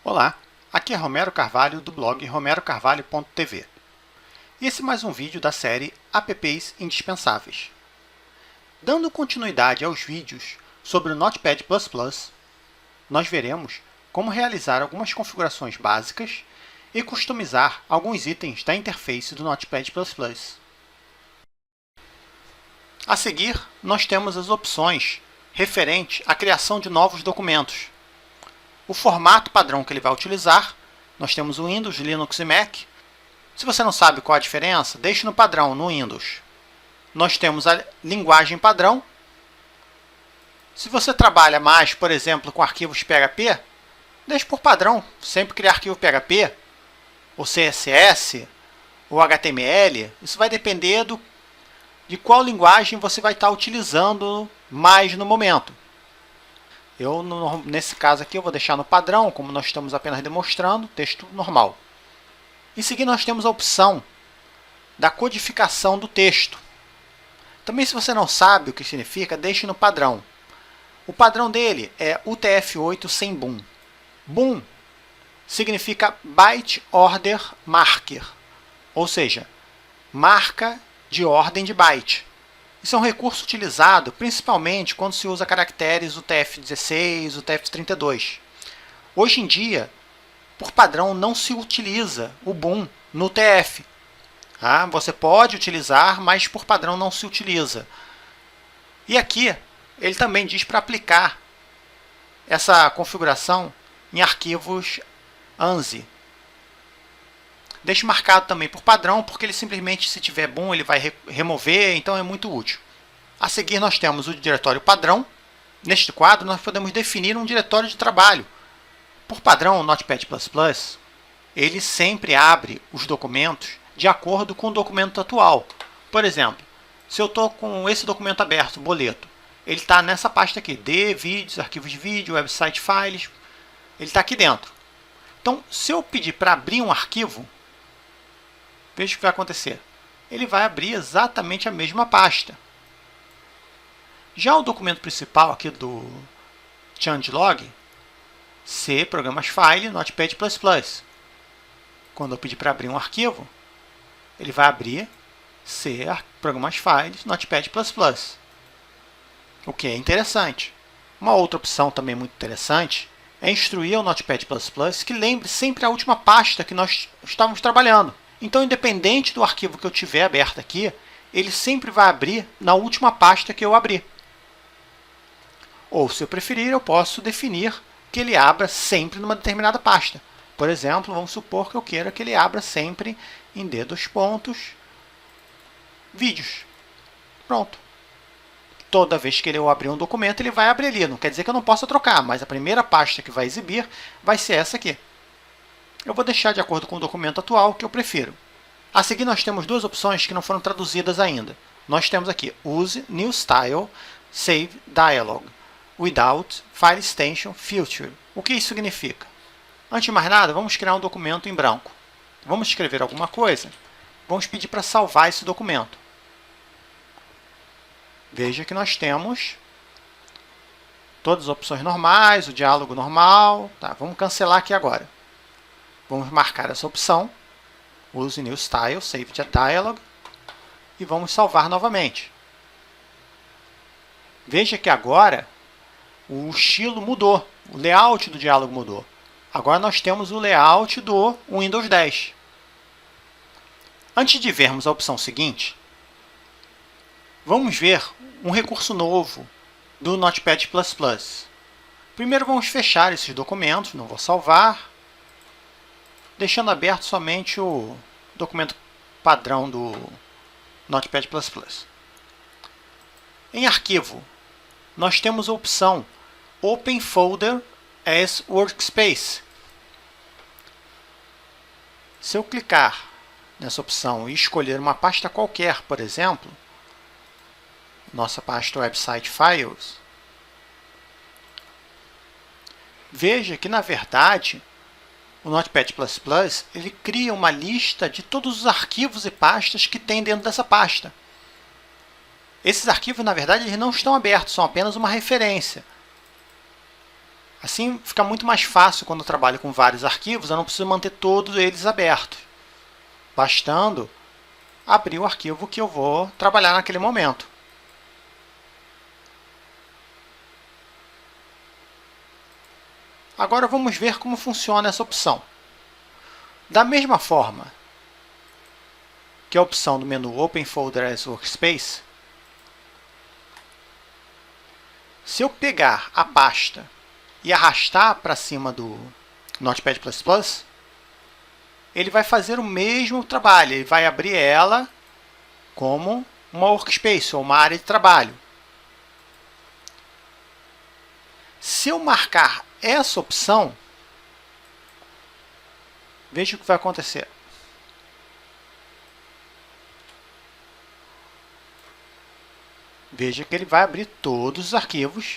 Olá, aqui é Romero Carvalho do blog romerocarvalho.tv. E esse é mais um vídeo da série Apps Indispensáveis. Dando continuidade aos vídeos sobre o Notepad++, nós veremos como realizar algumas configurações básicas e customizar alguns itens da interface do Notepad++. A seguir, nós temos as opções referentes à criação de novos documentos. O formato padrão que ele vai utilizar, nós temos o Windows, Linux e Mac. Se você não sabe qual a diferença, deixe no padrão, no Windows. Nós temos a linguagem padrão. Se você trabalha mais, por exemplo, com arquivos PHP, deixe por padrão, sempre criar arquivo PHP, ou CSS, ou HTML. Isso vai depender de qual linguagem você vai estar utilizando mais no momento. Nesse caso aqui, eu vou deixar no padrão, como nós estamos apenas demonstrando, texto normal. Em seguida, nós temos a opção da codificação do texto. Também, se você não sabe o que significa, deixe no padrão. O padrão dele é UTF-8 sem boom. Boom significa Byte Order Marker, ou seja, marca de ordem de byte. Isso é um recurso utilizado principalmente quando se usa caracteres UTF-16, UTF-32. Hoje em dia, por padrão, não se utiliza o boom no UTF. Você pode utilizar, mas por padrão não se utiliza. E aqui, ele também diz para aplicar essa configuração em arquivos ANSI. Deixe marcado também por padrão, porque ele simplesmente, se tiver boom, ele vai remover, então é muito útil. A seguir, nós temos o diretório padrão. Neste quadro, nós podemos definir um diretório de trabalho. Por padrão, o Notepad++, ele sempre abre os documentos de acordo com o documento atual. Por exemplo, se eu estou com esse documento aberto, boleto, ele está nessa pasta aqui, de vídeos, arquivos de vídeo, website files, ele está aqui dentro. Então, se eu pedir para abrir um arquivo, veja o que vai acontecer. Ele vai abrir exatamente a mesma pasta. Já o documento principal aqui do changelog, C, Programas File, Notepad++. Quando eu pedir para abrir um arquivo, ele vai abrir C, Programas Files, Notepad++. O que é interessante. Uma outra opção também muito interessante é instruir ao Notepad++ que lembre sempre a última pasta que nós estávamos trabalhando. Então, independente do arquivo que eu tiver aberto aqui, ele sempre vai abrir na última pasta que eu abrir. Ou, se eu preferir, eu posso definir que ele abra sempre numa determinada pasta. Por exemplo, vamos supor que eu queira que ele abra sempre em D+, vídeos. Pronto. Toda vez que eu abrir um documento, ele vai abrir ali. Não quer dizer que eu não possa trocar, mas a primeira pasta que vai exibir vai ser essa aqui. Eu vou deixar de acordo com o documento atual que eu prefiro. A seguir, nós temos duas opções que não foram traduzidas ainda. Nós temos aqui Use New Style Save Dialog Without File Extension Feature. O que isso significa? Antes de mais nada, vamos criar um documento em branco. Vamos escrever alguma coisa. Vamos pedir para salvar esse documento. Veja que nós temos todas as opções normais, o diálogo normal. Vamos cancelar aqui agora. Vamos marcar essa opção, Use New Style, Save Dialog, e vamos salvar novamente. Veja que agora o estilo mudou, o layout do diálogo mudou. Agora nós temos o layout do Windows 10. Antes de vermos a opção seguinte, vamos ver um recurso novo do Notepad++. Primeiro vamos fechar esses documentos, não vou salvar, deixando aberto somente o documento padrão do Notepad++. Em arquivo, nós temos a opção Open Folder as Workspace. Se eu clicar nessa opção e escolher uma pasta qualquer, por exemplo, nossa pasta Website Files, veja que, na verdade, o Notepad++ ele cria uma lista de todos os arquivos e pastas que tem dentro dessa pasta. Esses arquivos, na verdade, eles não estão abertos, são apenas uma referência. Assim fica muito mais fácil quando eu trabalho com vários arquivos, eu não preciso manter todos eles abertos, bastando abrir o arquivo que eu vou trabalhar naquele momento. Agora vamos ver como funciona essa opção. Da mesma forma que a opção do menu Open Folder as Workspace, se eu pegar a pasta e arrastar para cima do Notepad++, ele vai fazer o mesmo trabalho, ele vai abrir ela como uma workspace ou uma área de trabalho. Se eu marcar essa opção, veja o que vai acontecer. Veja que ele vai abrir todos os arquivos,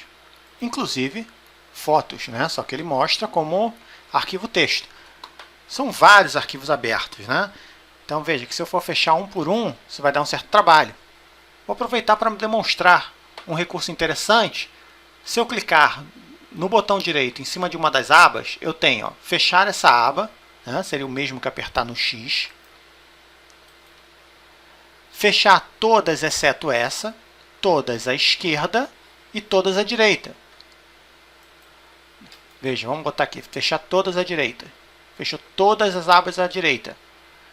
inclusive fotos, né? Só que ele mostra como arquivo texto. São vários arquivos abertos, né? Então veja que se eu for fechar um por um, isso vai dar um certo trabalho. Vou aproveitar para demonstrar um recurso interessante. Se eu clicar no botão direito em cima de uma das abas, eu tenho fechar essa aba, né? Seria o mesmo que apertar no X. Fechar todas exceto essa, todas à esquerda e todas à direita. Veja, vamos botar aqui, fechar todas à direita. Fechou todas as abas à direita.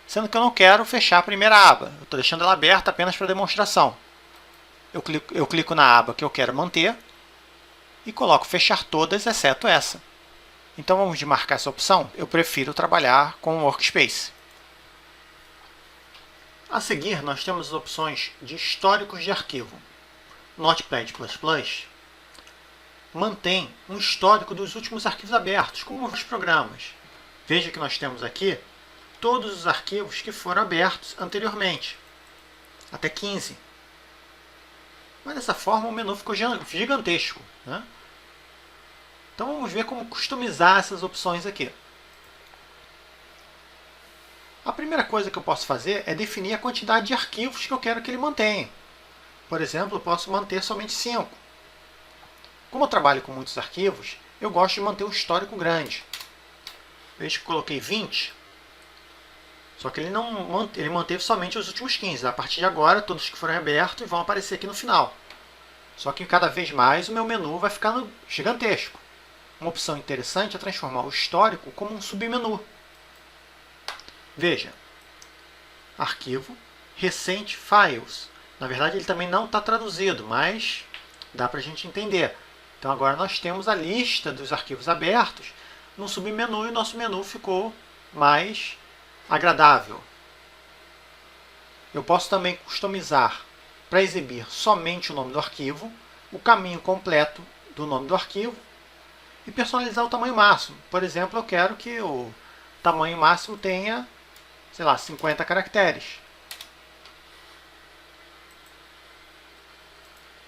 Sendo que eu não quero fechar a primeira aba. Eu estou deixando ela aberta apenas para demonstração. Eu clico na aba que eu quero manter e coloco fechar todas, exceto essa. Então vamos marcar essa opção. Eu prefiro trabalhar com o Workspace. A seguir, nós temos as opções de históricos de arquivo. Notepad++ mantém um histórico dos últimos arquivos abertos, como os programas. Veja que nós temos aqui todos os arquivos que foram abertos anteriormente, até 15. Mas dessa forma o menu ficou gigantesco, né? Então vamos ver como customizar essas opções aqui. A primeira coisa que eu posso fazer é definir a quantidade de arquivos que eu quero que ele mantenha. Por exemplo, eu posso manter somente 5. Como eu trabalho com muitos arquivos, eu gosto de manter um histórico grande. Veja que coloquei 20, só que ele manteve somente os últimos 15. A partir de agora, todos que forem abertos vão aparecer aqui no final. Só que cada vez mais o meu menu vai ficando gigantesco. Uma opção interessante é transformar o histórico como um submenu. Veja, arquivo, recente, files. Na verdade, ele também não está traduzido, mas dá para a gente entender. Então, agora nós temos a lista dos arquivos abertos no submenu e o nosso menu ficou mais agradável. Eu posso também customizar para exibir somente o nome do arquivo, o caminho completo do nome do arquivo e personalizar o tamanho máximo. Por exemplo, eu quero que o tamanho máximo tenha, sei lá, 50 caracteres.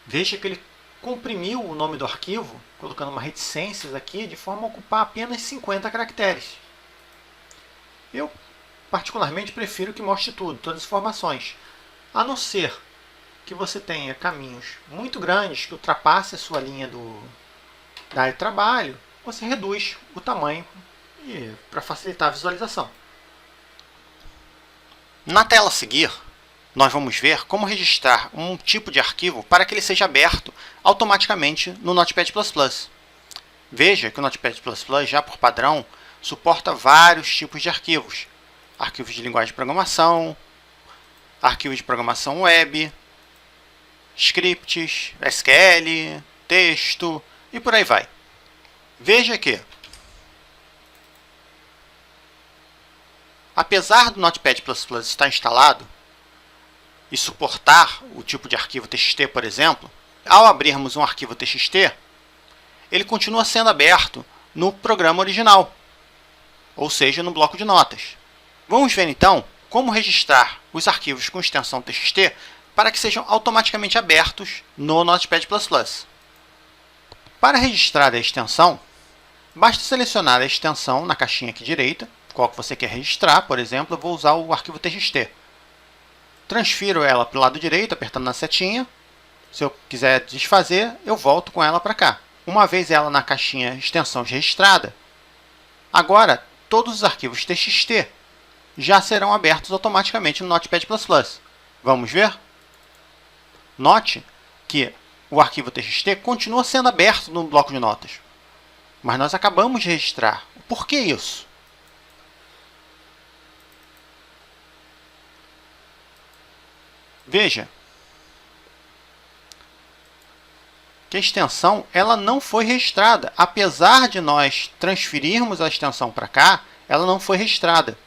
Veja que ele comprimiu o nome do arquivo, colocando uma reticências aqui, de forma a ocupar apenas 50 caracteres. Eu, particularmente, prefiro que mostre tudo, todas as informações. A não ser que você tenha caminhos muito grandes, que ultrapasse a sua linha da área de trabalho, você reduz o tamanho para facilitar a visualização. Na tela a seguir, nós vamos ver como registrar um tipo de arquivo para que ele seja aberto automaticamente no Notepad++. Veja que o Notepad++, já por padrão, suporta vários tipos de arquivos. Arquivos de linguagem de programação, arquivos de programação web, scripts, SQL, texto e por aí vai. Veja que, apesar do Notepad++ estar instalado e suportar o tipo de arquivo TXT, por exemplo, ao abrirmos um arquivo TXT, ele continua sendo aberto no programa original, ou seja, no bloco de notas. Vamos ver então como registrar os arquivos com extensão TXT para que sejam automaticamente abertos no Notepad++. Para registrar a extensão, basta selecionar a extensão na caixinha aqui direita, qual que você quer registrar. Por exemplo, eu vou usar o arquivo TXT. Transfiro ela para o lado direito, apertando na setinha, Se eu quiser desfazer, eu volto com ela para cá. Uma vez ela na caixinha extensões registrada, agora todos os arquivos TXT já serão abertos automaticamente no Notepad++. Vamos ver? Note que o arquivo TXT continua sendo aberto no bloco de notas, mas nós acabamos de registrar. Por que isso? Veja que a extensão ela não foi registrada. Apesar de nós transferirmos a extensão para cá, ela não foi registrada.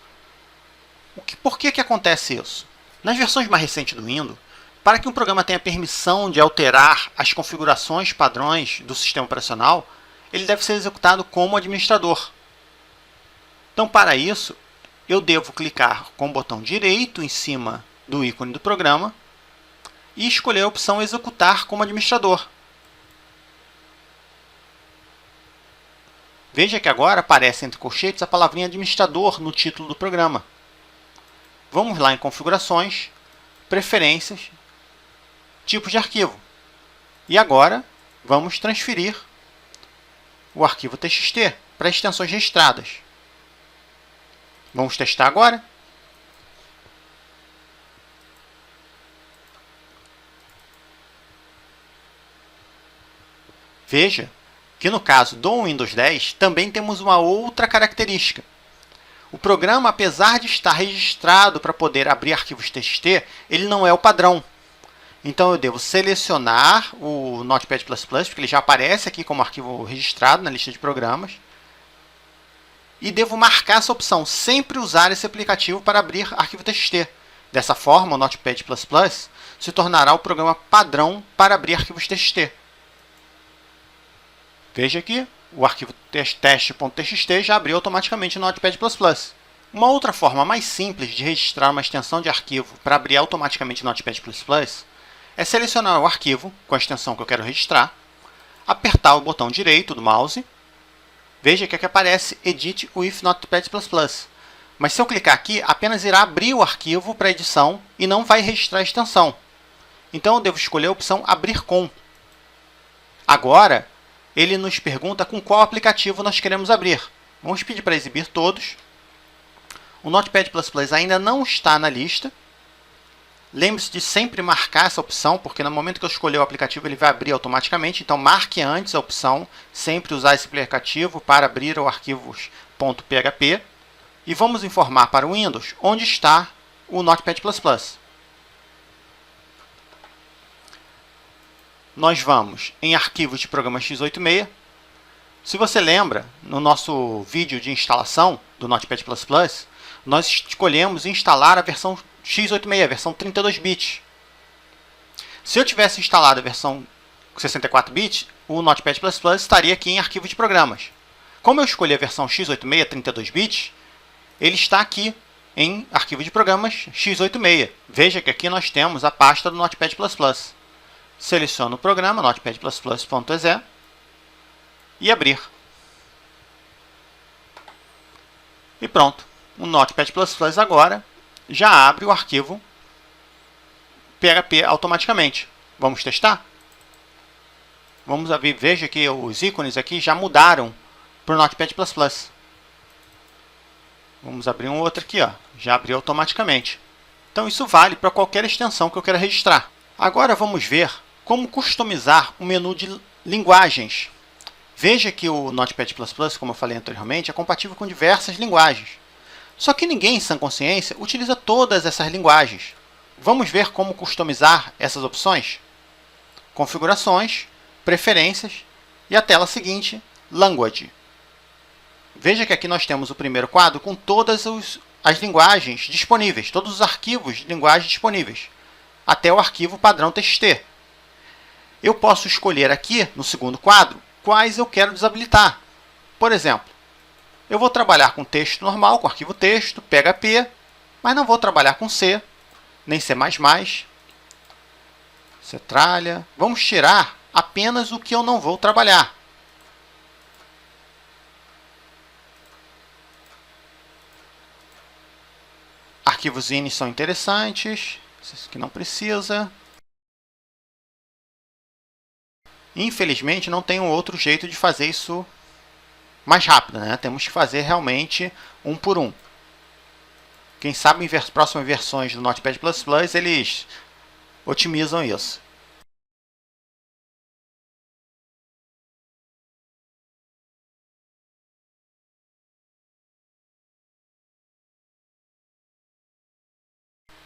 Por que acontece isso? Nas versões mais recentes do Windows, para que um programa tenha permissão de alterar as configurações padrões do sistema operacional, ele deve ser executado como administrador. Então, para isso, eu devo clicar com o botão direito em cima do ícone do programa e escolher a opção Executar como administrador. Veja que agora aparece entre colchetes a palavrinha administrador no título do programa. Vamos lá em Configurações, Preferências, Tipos de arquivo. E agora vamos transferir o arquivo TXT para extensões registradas. Vamos testar agora. Veja que no caso do Windows 10 também temos uma outra característica. O programa, apesar de estar registrado para poder abrir arquivos TXT, ele não é o padrão. Então eu devo selecionar o Notepad++, porque ele já aparece aqui como arquivo registrado na lista de programas. E devo marcar essa opção, sempre usar esse aplicativo para abrir arquivo TXT. Dessa forma, o Notepad++ se tornará o programa padrão para abrir arquivos TXT. Veja aqui, o arquivo teste.txt já abriu automaticamente no Notepad++. Uma outra forma mais simples de registrar uma extensão de arquivo para abrir automaticamente no Notepad++ é selecionar o arquivo com a extensão que eu quero registrar, apertar o botão direito do mouse. Veja que aqui aparece Edit with Notepad++. Mas se eu clicar aqui, apenas irá abrir o arquivo para edição e não vai registrar a extensão. Então eu devo escolher a opção Abrir com. Agora, ele nos pergunta com qual aplicativo nós queremos abrir. Vamos pedir para exibir todos. O Notepad++ ainda não está na lista. Lembre-se de sempre marcar essa opção, porque no momento que eu escolher o aplicativo, ele vai abrir automaticamente. Então, marque antes a opção, sempre usar esse aplicativo para abrir o arquivos .php. E vamos informar para o Windows onde está o Notepad++. Nós vamos em Arquivos de Programa x86. Se você lembra, no nosso vídeo de instalação do Notepad++, nós escolhemos instalar a versão x86, a versão 32 bits. Se eu tivesse instalado a versão 64 bits, o Notepad++ estaria aqui em Arquivo de Programas. Como eu escolhi a versão x86, 32 bits, ele está aqui em Arquivo de Programas x86. Veja que aqui nós temos a pasta do Notepad++. Seleciono o programa, notepad++.exe, e abrir. E pronto. O Notepad++ agora já abre o arquivo PHP automaticamente. Vamos testar? Vamos abrir. Veja que os ícones aqui já mudaram para o Notepad++. Vamos abrir um outro aqui, ó. Já abriu automaticamente. Então isso vale para qualquer extensão que eu queira registrar. Agora vamos ver como customizar o menu de linguagens. Veja que o Notepad++, como eu falei anteriormente, é compatível com diversas linguagens. Só que ninguém, em sã consciência, utiliza todas essas linguagens. Vamos ver como customizar essas opções? Configurações, Preferências e a tela seguinte, Language. Veja que aqui nós temos o primeiro quadro com todas as linguagens disponíveis, todos os arquivos de linguagem disponíveis, até o arquivo padrão TXT. Eu posso escolher aqui, no segundo quadro, quais eu quero desabilitar. Por exemplo, eu vou trabalhar com texto normal, com arquivo texto, PHP, mas não vou trabalhar com C, nem C++, Cetralha. Vamos tirar apenas o que eu não vou trabalhar. Arquivos INI são interessantes, esses que não precisa. Infelizmente, não tem um outro jeito de fazer isso mais rápido, né? Temos que fazer realmente um por um. Quem sabe em próximas versões do Notepad++, eles otimizam isso.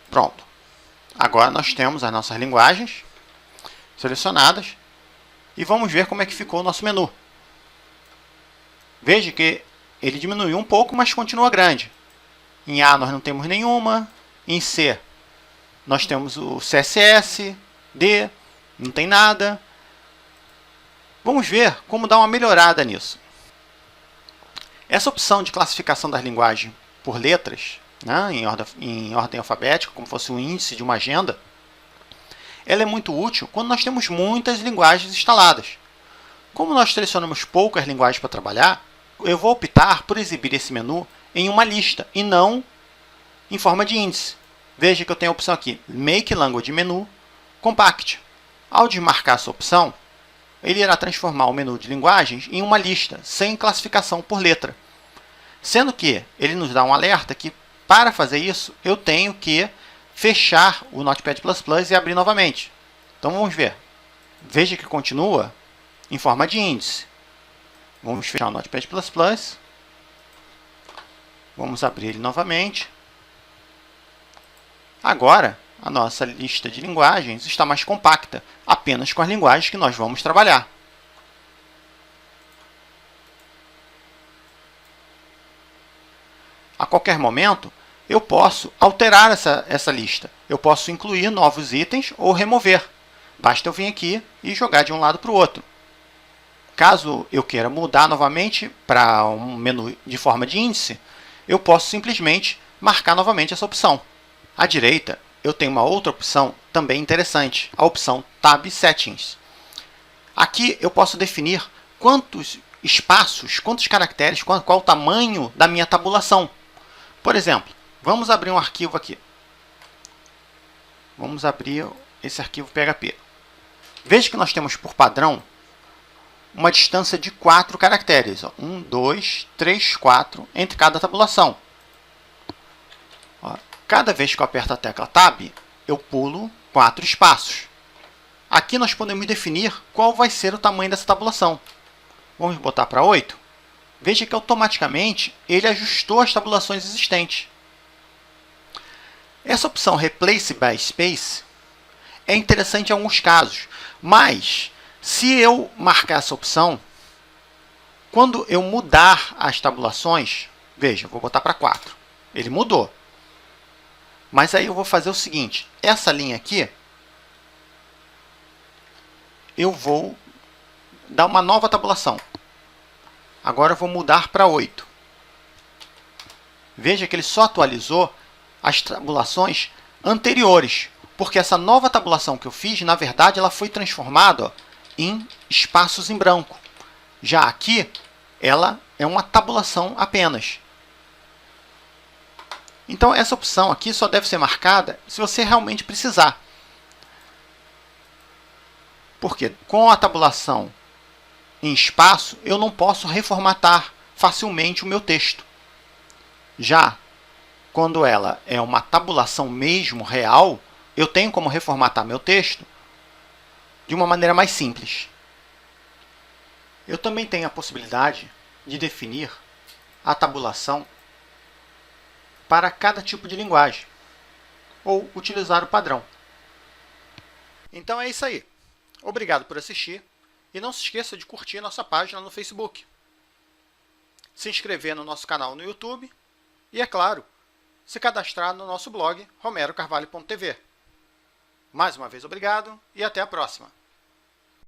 Pronto. Agora nós temos as nossas linguagens selecionadas e vamos ver como é que ficou o nosso menu. Veja que ele diminuiu um pouco, mas continua grande. Em A nós não temos nenhuma, em C nós temos o CSS, D, não tem nada. Vamos ver como dar uma melhorada nisso. Essa opção de classificação das linguagens por letras, né, em ordem alfabética, como fosse um índice de uma agenda, ela é muito útil quando nós temos muitas linguagens instaladas. Como nós selecionamos poucas linguagens para trabalhar, eu vou optar por exibir esse menu em uma lista e não em forma de índice. Veja que eu tenho a opção aqui, Make Language Menu Compact. Ao desmarcar essa opção, ele irá transformar o menu de linguagens em uma lista, sem classificação por letra. Sendo que ele nos dá um alerta que, para fazer isso, eu tenho que fechar o Notepad++ e abrir novamente. Então vamos ver. Veja que continua em forma de índice. Vamos fechar o Notepad++. Vamos abrir ele novamente. Agora, a nossa lista de linguagens está mais compacta, apenas com as linguagens que nós vamos trabalhar. A qualquer momento, eu posso alterar essa lista. Eu posso incluir novos itens ou remover. Basta eu vir aqui e jogar de um lado para o outro. Caso eu queira mudar novamente para um menu de forma de índice, eu posso simplesmente marcar novamente essa opção. À direita, eu tenho uma outra opção também interessante, a opção Tab Settings. Aqui eu posso definir quantos espaços, quantos caracteres, qual o tamanho da minha tabulação. Por exemplo, vamos abrir um arquivo aqui. Vamos abrir esse arquivo PHP. Veja que nós temos por padrão uma distância de 4 caracteres. 1, 2, 3, 4 entre cada tabulação. Cada vez que eu aperto a tecla Tab, eu pulo 4 espaços. Aqui nós podemos definir qual vai ser o tamanho dessa tabulação. Vamos botar para 8. Veja que automaticamente ele ajustou as tabulações existentes. Essa opção Replace by Space é interessante em alguns casos, mas se eu marcar essa opção, quando eu mudar as tabulações, veja, vou botar para 4. Ele mudou. Mas aí eu vou fazer o seguinte, essa linha aqui, eu vou dar uma nova tabulação. Agora eu vou mudar para 8. Veja que ele só atualizou as tabulações anteriores, porque essa nova tabulação que eu fiz, na verdade, ela foi transformada em espaços em branco. Já aqui, ela é uma tabulação apenas. Então, essa opção aqui só deve ser marcada se você realmente precisar. Porque com a tabulação em espaço, eu não posso reformatar facilmente o meu texto. Já quando ela é uma tabulação mesmo real, eu tenho como reformatar meu texto de uma maneira mais simples. Eu também tenho a possibilidade de definir a tabulação para cada tipo de linguagem, ou utilizar o padrão. Então é isso aí. Obrigado por assistir e não se esqueça de curtir nossa página no Facebook, se inscrever no nosso canal no YouTube e, é claro, se cadastrar no nosso blog romerocarvalho.tv. Mais uma vez, obrigado e até a próxima!